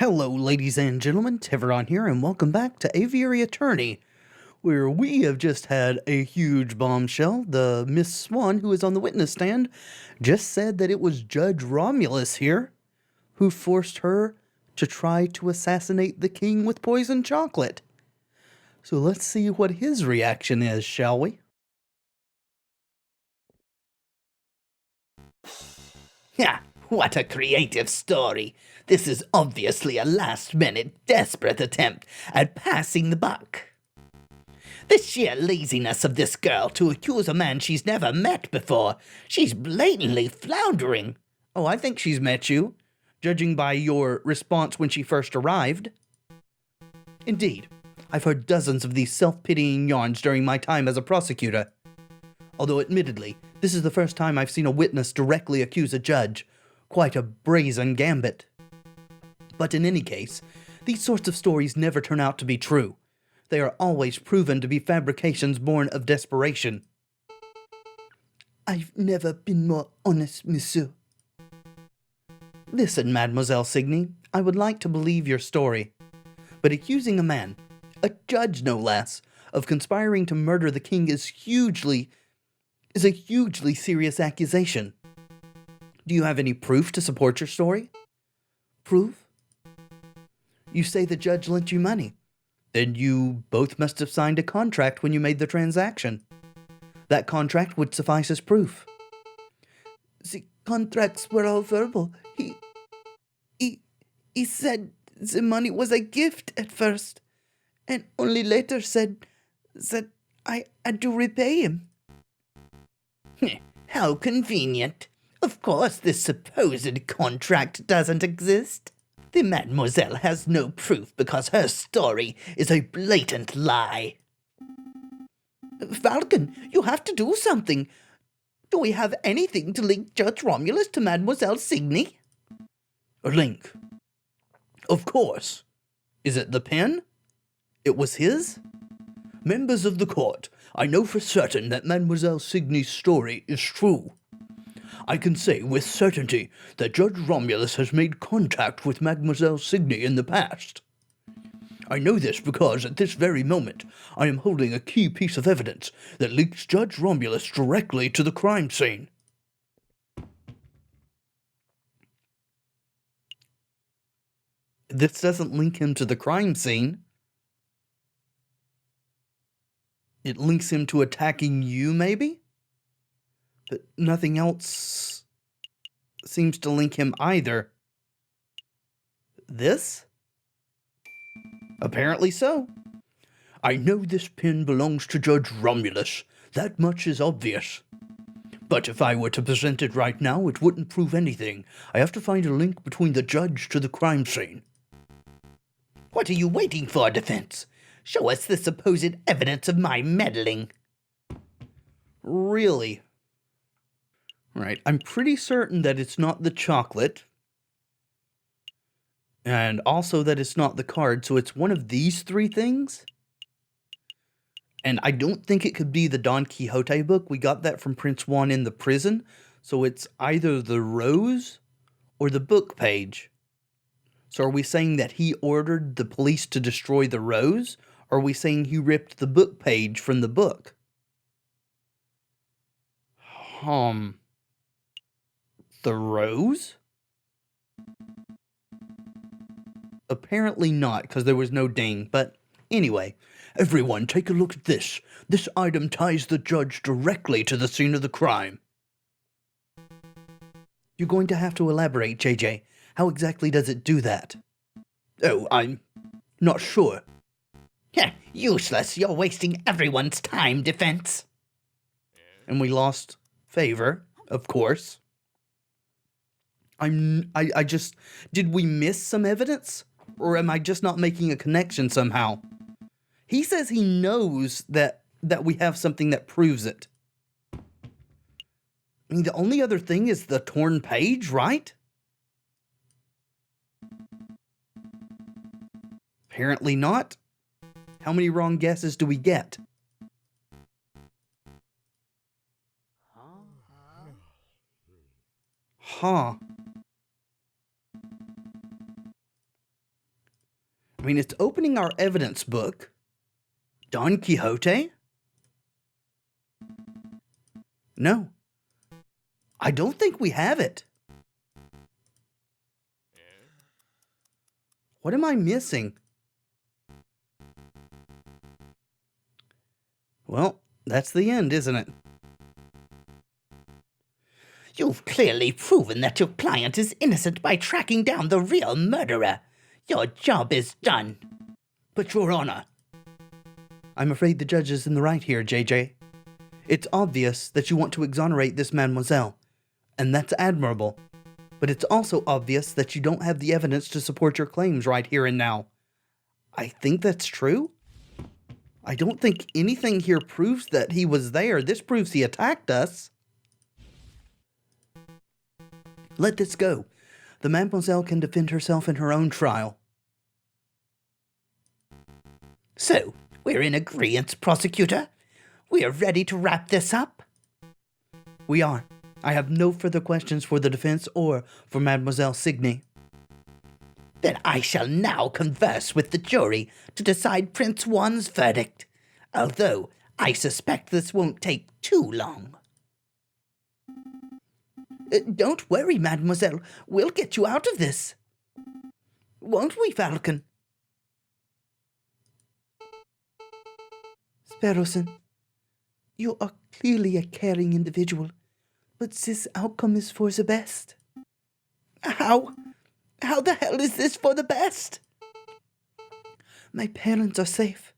Hello, ladies and gentlemen, Tevaron here, and welcome back to Aviary Attorney, where we have just had a huge bombshell. The Miss Swan, who is on the witness stand, just said that it was Judge Romulus here who forced her to try to assassinate the king with poisoned chocolate. So let's see what his reaction is, shall we? Ha! What a creative story! This is obviously a last-minute, desperate attempt at passing the buck. The sheer laziness of this girl to accuse a man she's never met before. She's blatantly floundering. Oh, I think she's met you, judging by your response when she first arrived. Indeed, I've heard dozens of these self-pitying yarns during my time as a prosecutor. Although admittedly, this is the first time I've seen a witness directly accuse a judge. Quite a brazen gambit. But in any case, these sorts of stories never turn out to be true. They are always proven to be fabrications born of desperation. I've never been more honest, monsieur. Listen, Mademoiselle Signy, I would like to believe your story. But accusing a man, a judge no less, of conspiring to murder the king is a hugely serious accusation. Do you have any proof to support your story? Proof? You say the judge lent you money. Then you both must have signed a contract when you made the transaction. That contract would suffice as proof. The contracts were all verbal. He said the money was a gift at first, and only later said I had to repay him. How convenient. Of course this supposed contract doesn't exist. The mademoiselle has no proof because her story is a blatant lie. Falcon, you have to do something. Do we have anything to link Judge Romulus to Mademoiselle Signy? A link? Of course. Is it the pen? It was his? Members of the court, I know for certain that Mademoiselle Signy's story is true. I can say with certainty that Judge Romulus has made contact with Mademoiselle Signy in the past. I know this because at this very moment I am holding a key piece of evidence that links Judge Romulus directly to the crime scene. This doesn't link him to the crime scene. It links him to attacking you, maybe? But nothing else seems to link him either. This? Apparently so. I know this pen belongs to Judge Romulus. That much is obvious. But if I were to present it right now, it wouldn't prove anything. I have to find a link between the judge to the crime scene. What are you waiting for, defense? Show us the supposed evidence of my meddling. Really? Right, I'm pretty certain that it's not the chocolate. And also that it's not the card, so it's one of these three things. And I don't think it could be the Don Quixote book. We got that from Prince Juan in the prison. So it's either the rose or the book page. So are we saying that he ordered the police to destroy the rose? Or are we saying he ripped the book page from the book? The rose? Apparently not, because there was no ding, but anyway. Everyone, take a look at this. This item ties the judge directly to the scene of the crime. You're going to have to elaborate, JJ. How exactly does it do that? Oh, I'm not sure. Useless. You're wasting everyone's time, defense. And we lost favor, of course. Did we miss some evidence? Or am I just not making a connection somehow? He says he knows that we have something that proves it. I mean, the only other thing is the torn page, right? Apparently not. How many wrong guesses do we get? Huh. I mean, it's opening our evidence book. Don Quixote? No. I don't think we have it. What am I missing? Well, that's the end, isn't it? You've clearly proven that your client is innocent by tracking down the real murderer. Your job is done. But, Your Honor, I'm afraid the judge is in the right here, JJ. It's obvious that you want to exonerate this mademoiselle, and that's admirable. But it's also obvious that you don't have the evidence to support your claims right here and now. I think that's true. I don't think anything here proves that he was there. This proves he attacked us. Let this go. The mademoiselle can defend herself in her own trial. So, we're in agreement, prosecutor? We are ready to wrap this up? We are. I have no further questions for the defense or for Mademoiselle Signy. Then I shall now converse with the jury to decide Prince Juan's verdict, although I suspect this won't take too long. Don't worry, mademoiselle. We'll get you out of this. Won't we, Falcon? Sparrowson, you are clearly a caring individual, but this outcome is for the best. How the hell is this for the best? My parents are safe.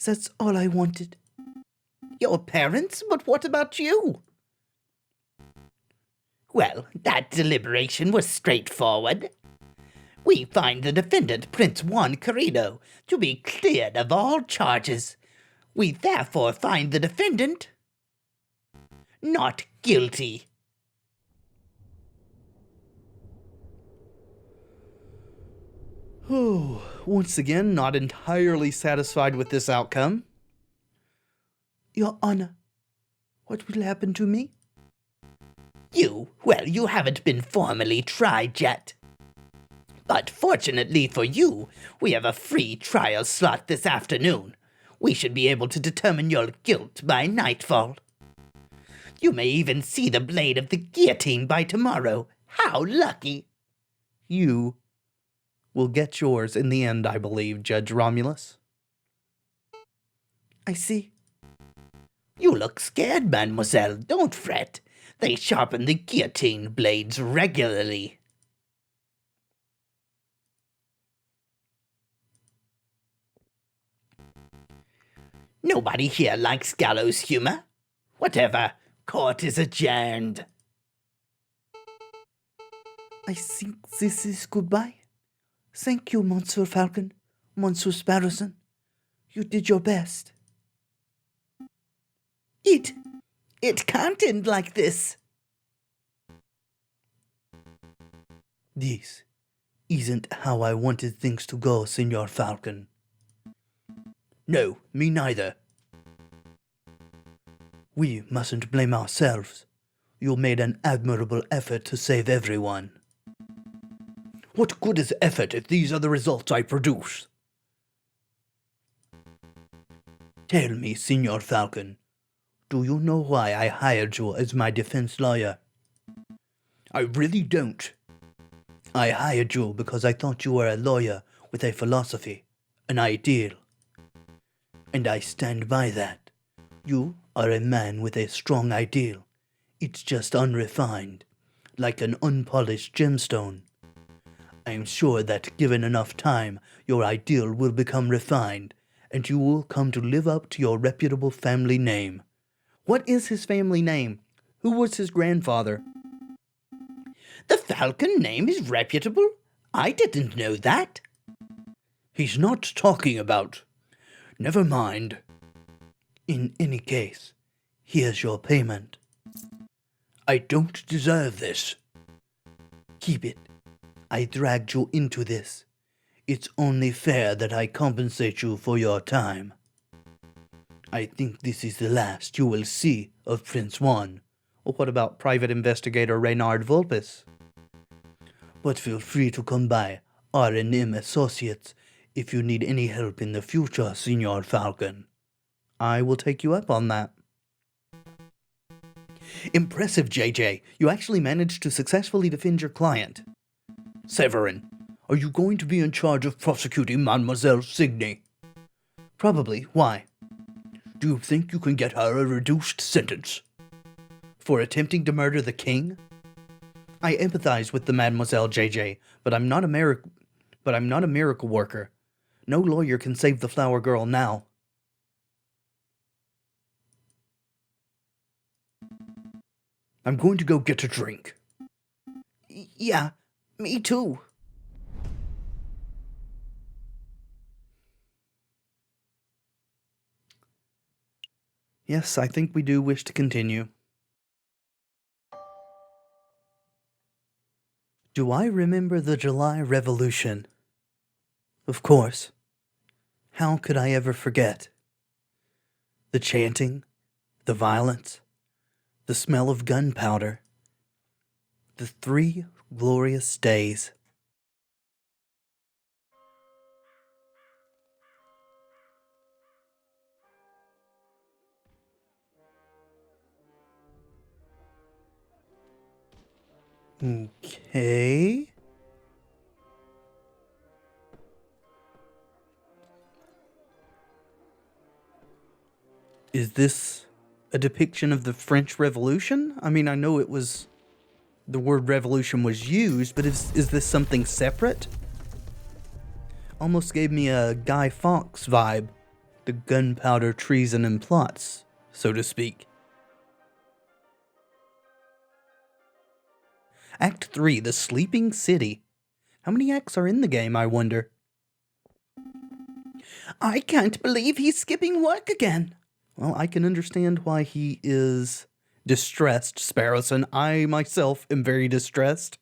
That's all I wanted. Your parents? But what about you? Well, that deliberation was straightforward. We find the defendant, Prince Juan Querido, to be cleared of all charges. We therefore find the defendant not guilty. Once again, not entirely satisfied with this outcome. Your Honor, what will happen to me? You haven't been formally tried yet. But fortunately for you, we have a free trial slot this afternoon. We should be able to determine your guilt by nightfall. You may even see the blade of the guillotine by tomorrow. How lucky! You will get yours in the end, I believe, Judge Romulus. I see. You look scared, mademoiselle. Don't fret. They sharpen the guillotine blades regularly. Nobody here likes gallows humor. Whatever. Court is adjourned. I think this is goodbye. Thank you, Monsieur Falcon, Monsieur Sparrowson. You did your best. It can't end like this. This isn't how I wanted things to go, Senor Falcon. No, me neither. We mustn't blame ourselves. You made an admirable effort to save everyone. What good is effort if these are the results I produce? Tell me, Senor Falcon, do you know why I hired you as my defense lawyer? I really don't. I hired you because I thought you were a lawyer with a philosophy, an ideal. And I stand by that. You are a man with a strong ideal. It's just unrefined, like an unpolished gemstone. I am sure that given enough time, your ideal will become refined, and you will come to live up to your reputable family name. What is his family name? Who was his grandfather? The Falcon name is reputable? I didn't know that. He's not talking about. Never mind. In any case, here's your payment. I don't deserve this. Keep it. I dragged you into this. It's only fair that I compensate you for your time. I think this is the last you will see of Prince Juan. Well, what about Private Investigator Reynard Vulpes? But feel free to come by R&M Associates If you need any help in the future, Senor Falcon, I will take you up on that. Impressive, JJ. You actually managed to successfully defend your client. Severin, are you going to be in charge of prosecuting Mademoiselle Signy? Probably. Why? Do you think you can get her a reduced sentence? For attempting to murder the king? I empathize with the Mademoiselle JJ, but I'm not a miracle worker. No lawyer can save the flower girl now. I'm going to go get a drink. Yeah, me too. Yes, I think we do wish to continue. Do I remember the July Revolution? Of course. How could I ever forget? The chanting, the violence, the smell of gunpowder, the 3 glorious days. Okay. Is this a depiction of the French Revolution? I mean, I know it was... the word revolution was used, but is this something separate? Almost gave me a Guy Fawkes vibe. The gunpowder treason and plots, so to speak. Act 3, The Sleeping City. How many acts are in the game, I wonder? I can't believe he's skipping work again. Well, I can understand why he is distressed, Sparrowson. I myself am very distressed.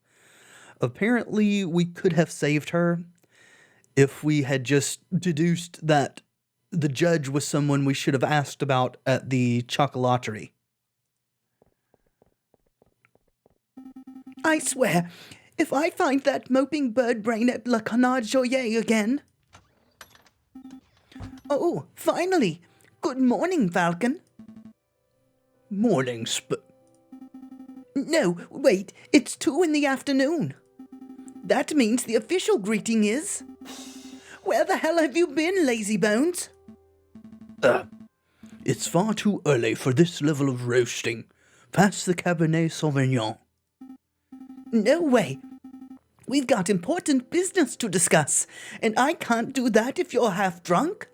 Apparently, we could have saved her if we had just deduced that the judge was someone we should have asked about at the chocolaterie. I swear, if I find that moping bird brain at La Canard Joyer again... Oh, finally! Good morning, Falcon. Morning, No, wait, it's 2 in the afternoon. That means the official greeting is... Where the hell have you been, lazy bones? It's far too early for this level of roasting. Pass the Cabernet Sauvignon. No way. We've got important business to discuss, and I can't do that if you're half drunk.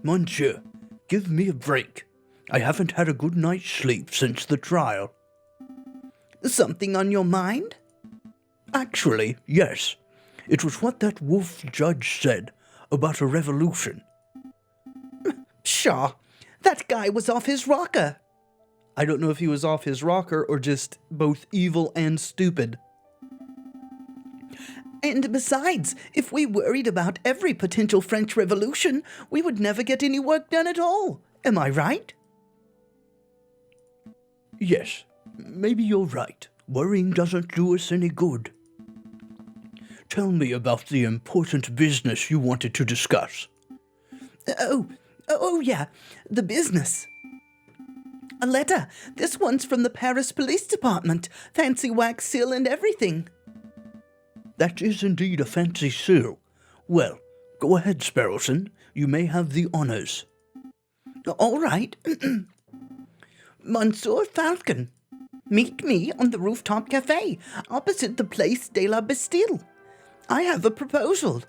Monsieur, give me a break. I haven't had a good night's sleep since the trial. Something on your mind? Actually, yes. It was what that wolf judge said about a revolution. Pshaw, that guy was off his rocker. I don't know if he was off his rocker or just both evil and stupid. And besides, if we worried about every potential French Revolution, we would never get any work done at all. Am I right? Yes, maybe you're right. Worrying doesn't do us any good. Tell me about the important business you wanted to discuss. Oh yeah, the business. A letter. This one's from the Paris Police Department. Fancy wax seal and everything. That is indeed a fancy seal. Well, go ahead, Sparrowson. You may have the honors. All right. Monsieur Falcon, meet me on the rooftop cafe, opposite the Place de la Bastille. I have a proposal.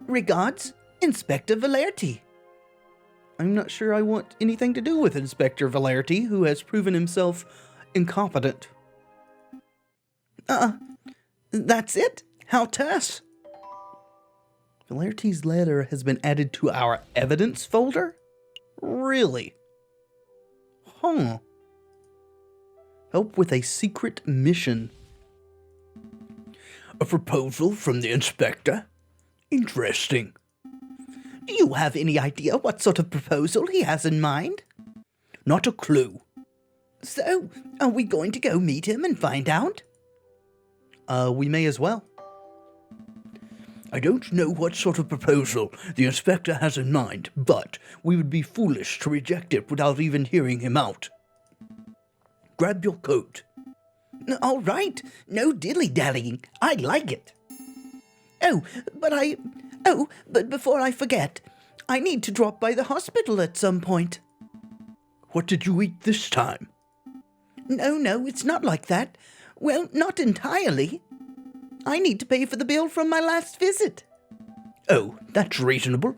Regards, Inspector Valerty. I'm not sure I want anything to do with Inspector Valerty, who has proven himself incompetent. That's it? How terse. Valerty's letter has been added to our evidence folder? Really? Huh. Help with a secret mission. A proposal from the inspector? Interesting. Do you have any idea what sort of proposal he has in mind? Not a clue. So, are we going to go meet him and find out? We may as well. I don't know what sort of proposal the inspector has in mind, but we would be foolish to reject it without even hearing him out. Grab your coat. All right, no dilly-dallying. I like it. Oh, but before I forget, I need to drop by the hospital at some point. What did you eat this time? No, it's not like that. Well, not entirely. I need to pay for the bill from my last visit. Oh, that's reasonable.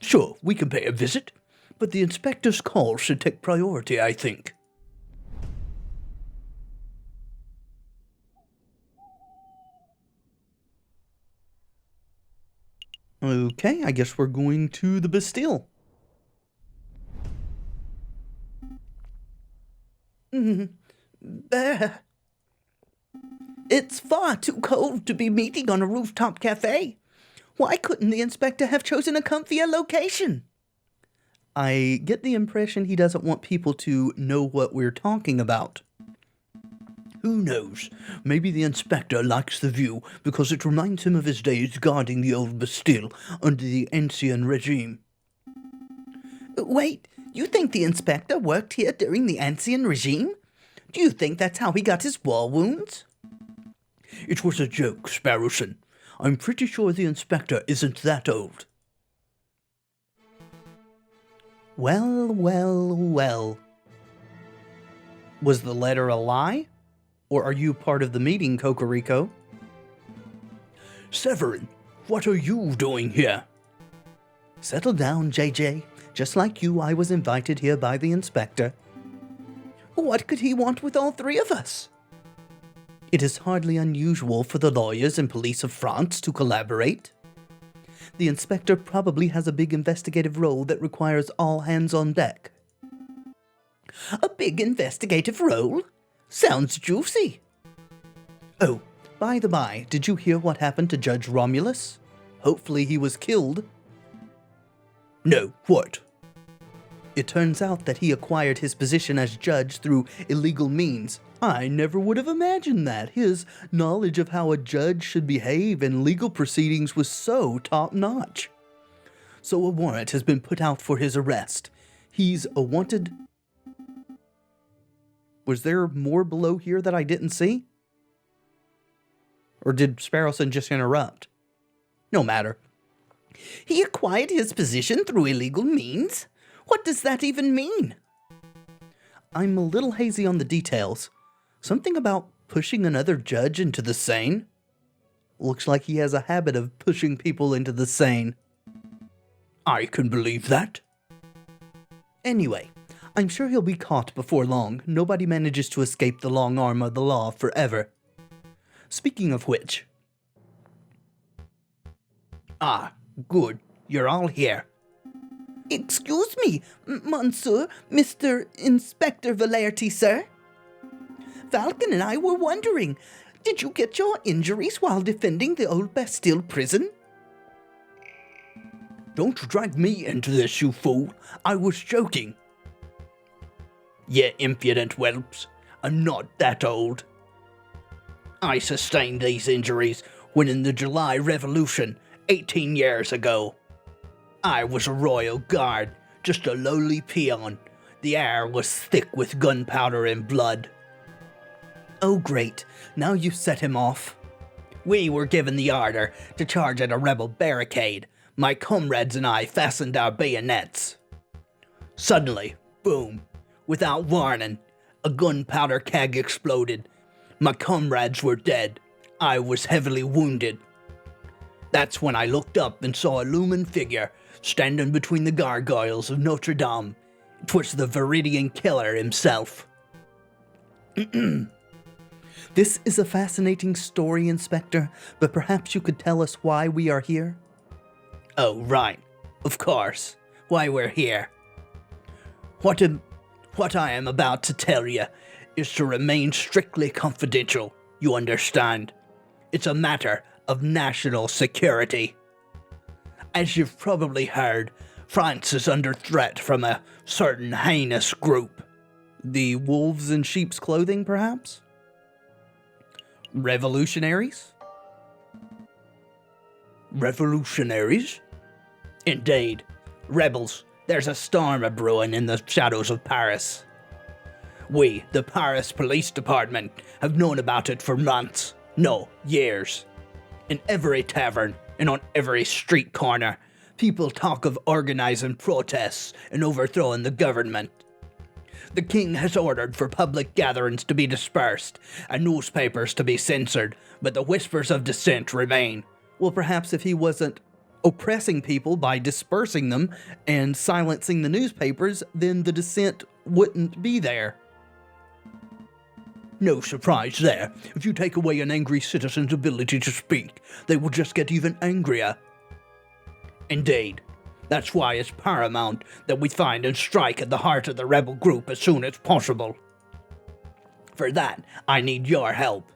Sure, we can pay a visit, but the inspector's call should take priority, I think. Okay, I guess we're going to the Bastille. It's far too cold to be meeting on a rooftop cafe. Why couldn't the inspector have chosen a comfier location? I get the impression he doesn't want people to know what we're talking about. Who knows? Maybe the inspector likes the view because it reminds him of his days guarding the old Bastille under the Ancien regime. Wait, you think the inspector worked here during the Ancien regime? Do you think that's how he got his war wounds? It was a joke, Sparrowson. I'm pretty sure the inspector isn't that old. Well. Was the letter a lie? Or are you part of the meeting, Cocorico? Severin, what are you doing here? Settle down, JJ. Just like you, I was invited here by the inspector. What could he want with all three of us? It is hardly unusual for the lawyers and police of France to collaborate. The inspector probably has a big investigative role that requires all hands on deck. A big investigative role? Sounds juicy. Oh, by the by, did you hear what happened to Judge Romulus? Hopefully he was killed. No, what? It turns out that he acquired his position as judge through illegal means. I never would have imagined that. His knowledge of how a judge should behave in legal proceedings was so top-notch. So a warrant has been put out for his arrest. He's a wanted... Was there more below here that I didn't see? Or did Sparrowson just interrupt? No matter. He acquired his position through illegal means? What does that even mean? I'm a little hazy on the details. Something about pushing another judge into the Seine? Looks like he has a habit of pushing people into the Seine. I can believe that. Anyway, I'm sure he'll be caught before long. Nobody manages to escape the long arm of the law forever. Speaking of which... Ah, good. You're all here. Excuse me, Monsieur, Mr. Inspector Valerty, sir. Falcon and I were wondering, did you get your injuries while defending the old Bastille prison? Don't drag me into this, you fool. I was joking. You impudent whelps. I'm not that old. I sustained these injuries when in the July Revolution, 18 years ago. I was a royal guard, just a lowly peon. The air was thick with gunpowder and blood. Oh great, now you've set him off. We were given the order to charge at a rebel barricade. My comrades and I fastened our bayonets. Suddenly, boom, without warning, a gunpowder keg exploded. My comrades were dead. I was heavily wounded. That's when I looked up and saw a looming figure standing between the gargoyles of Notre Dame. 'Twas the Viridian killer himself. This is a fascinating story, Inspector, but perhaps you could tell us why we are here? Oh, right. Of course. Why we're here. What I am about to tell you is to remain strictly confidential, you understand? It's a matter of national security. As you've probably heard, France is under threat from a certain heinous group. The wolves in sheep's clothing, perhaps? Revolutionaries? Revolutionaries? Indeed. Rebels, there's a storm a-brewing in the shadows of Paris. We, the Paris Police Department, have known about it for months. No, years. In every tavern and on every street corner, people talk of organizing protests and overthrowing the government. The king has ordered for public gatherings to be dispersed and newspapers to be censored, but the whispers of dissent remain. Well, perhaps if he wasn't oppressing people by dispersing them and silencing the newspapers, then the dissent wouldn't be there. No surprise there. If you take away an angry citizen's ability to speak, they will just get even angrier. Indeed. That's why it's paramount that we find and strike at the heart of the rebel group as soon as possible. For that, I need your help.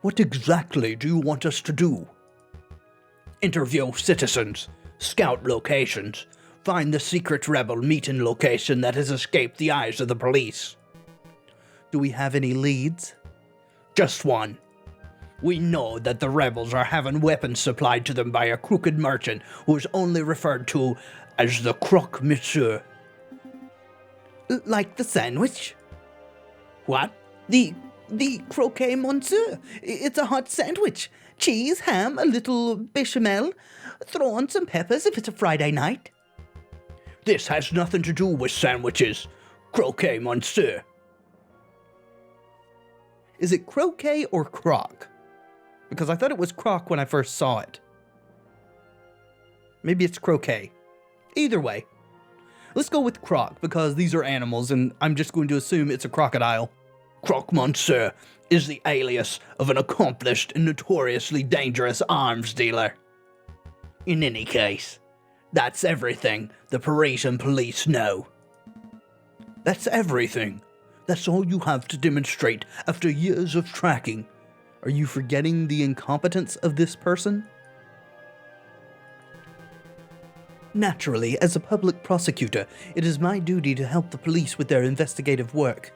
What exactly do you want us to do? Interview citizens, scout locations, find the secret rebel meeting location that has escaped the eyes of the police. Do we have any leads? Just one. We know that the rebels are having weapons supplied to them by a crooked merchant who is only referred to as the Croque Monsieur. Like the sandwich? What? The croquet monsieur. It's a hot sandwich. Cheese, ham, a little bechamel. Throw on some peppers if it's a Friday night. This has nothing to do with sandwiches. Croquet monsieur. Is it croquet or croc? Because I thought it was croc when I first saw it. Maybe it's croquet. Either way. Let's go with croc, because these are animals, and I'm just going to assume it's a crocodile. Croque Monsieur is the alias of an accomplished and notoriously dangerous arms dealer. In any case, that's everything the Parisian police know. That's everything. That's all you have to demonstrate after years of tracking. Are you forgetting the incompetence of this person? Naturally, as a public prosecutor, it is my duty to help the police with their investigative work.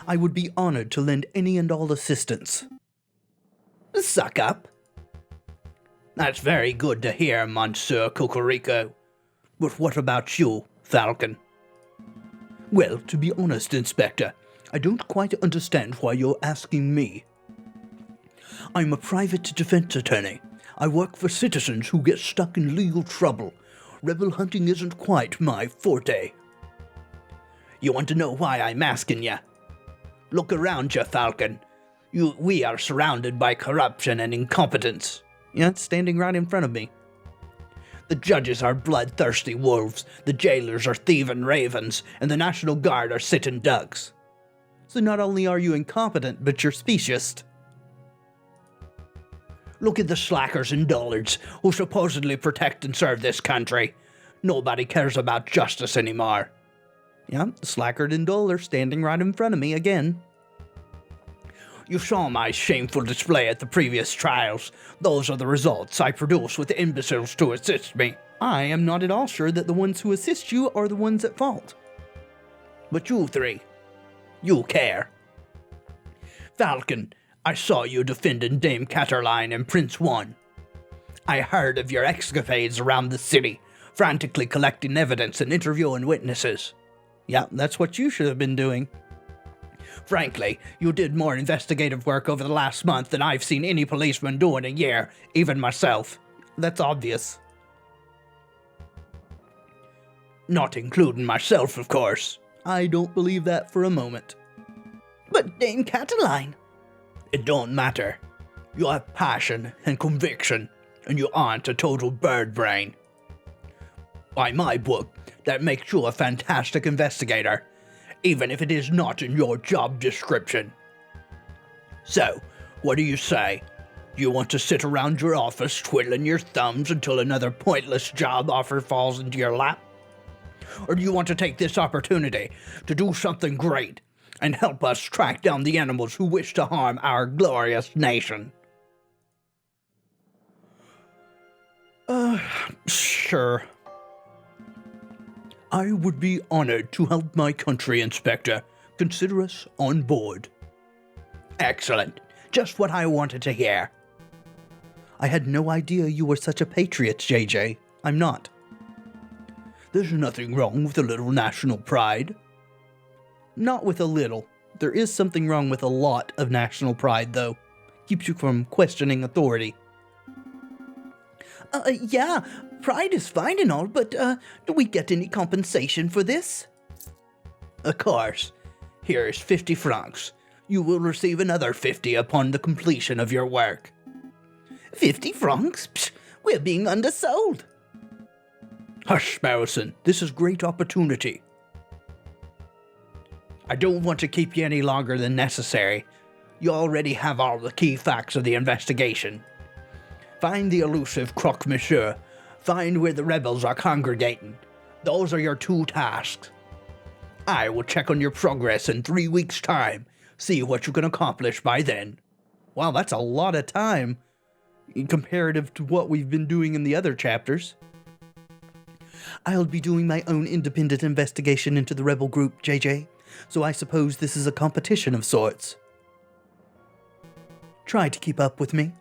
I would be honored to lend any and all assistance. Suck up. That's very good to hear, Monsieur Cocorico. But what about you, Falcon? Well, to be honest, Inspector, I don't quite understand why you're asking me. I'm a private defense attorney. I work for citizens who get stuck in legal trouble. Rebel hunting isn't quite my forte. You want to know why I'm asking ya? Look around you, Falcon. We are surrounded by corruption and incompetence. Yeah, it's standing right in front of me. The judges are bloodthirsty wolves, the jailers are thieving ravens, and the National Guard are sitting ducks. So not only are you incompetent, but you're speciest. Look at the slackers and dullards who supposedly protect and serve this country. Nobody cares about justice anymore. Yeah, slackard and dullard standing right in front of me again. You saw my shameful display at the previous trials. Those are the results I produce with imbeciles to assist me. I am not at all sure that the ones who assist you are the ones at fault. But you three, you care. Falcon, I saw you defending Dame Caterline and Prince One. I heard of your escapades around the city, frantically collecting evidence and interviewing witnesses. Yeah, that's what you should have been doing. Frankly, you did more investigative work over the last month than I've seen any policeman do in a year, even myself. That's obvious. Not including myself, of course. I don't believe that for a moment. But Dame Caterline... It don't matter. You have passion and conviction, and you aren't a total bird brain. By my book, that makes you a fantastic investigator, even if it is not in your job description. So, what do you say? Do you want to sit around your office twiddling your thumbs until another pointless job offer falls into your lap? Or do you want to take this opportunity to do something great and help us track down the animals who wish to harm our glorious nation? Sure. I would be honored to help my country, Inspector. Consider us on board. Excellent. Just what I wanted to hear. I had no idea you were such a patriot, JJ. I'm not. There's nothing wrong with a little national pride. Not with a little. There is something wrong with a lot of national pride, though. Keeps you from questioning authority. Yeah, pride is fine and all, but, do we get any compensation for this? Of course. Here is 50 francs. You will receive another 50 upon the completion of your work. 50 francs? Psh, we're being undersold. Hush, Sparrowson. This is great opportunity. I don't want to keep you any longer than necessary. You already have all the key facts of the investigation. Find the elusive croque-monsieur. Find where the rebels are congregating. Those are your 2 tasks. I will check on your progress in 3 weeks' time. See what you can accomplish by then. Wow, that's a lot of time comparative to what we've been doing in the other chapters. I'll be doing my own independent investigation into the rebel group, JJ, so I suppose this is a competition of sorts. Try to keep up with me.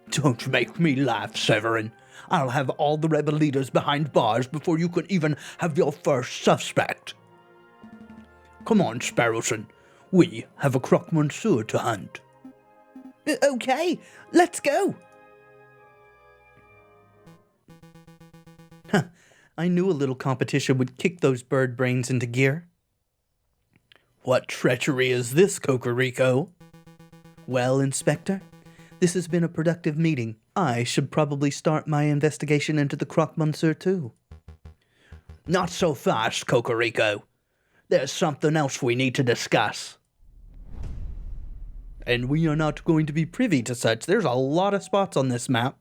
Don't make me laugh, Tevaron. I'll have all the rebel leaders behind bars before you could even have your first suspect. Come on, Sparrowson. We have a croque-monsieur to hunt. Okay, let's go. I knew a little competition would kick those bird brains into gear. What treachery is this, Cocorico? Well, Inspector, this has been a productive meeting. I should probably start my investigation into the croque-monsieur too. Not so fast, Cocorico. There's something else we need to discuss. And we are not going to be privy to such. There's a lot of spots on this map.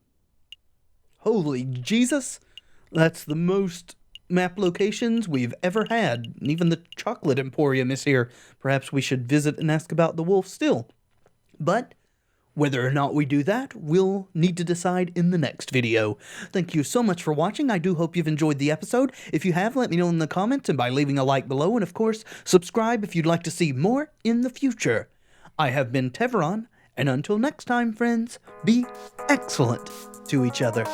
Holy Jesus! That's the most map locations we've ever had. Even the Chocolate Emporium is here. Perhaps we should visit and ask about the wolf still. But whether or not we do that, we'll need to decide in the next video. Thank you so much for watching. I do hope you've enjoyed the episode. If you have, let me know in the comments and by leaving a like below. And of course, subscribe if you'd like to see more in the future. I have been Tevaron, and until next time, friends, be excellent to each other.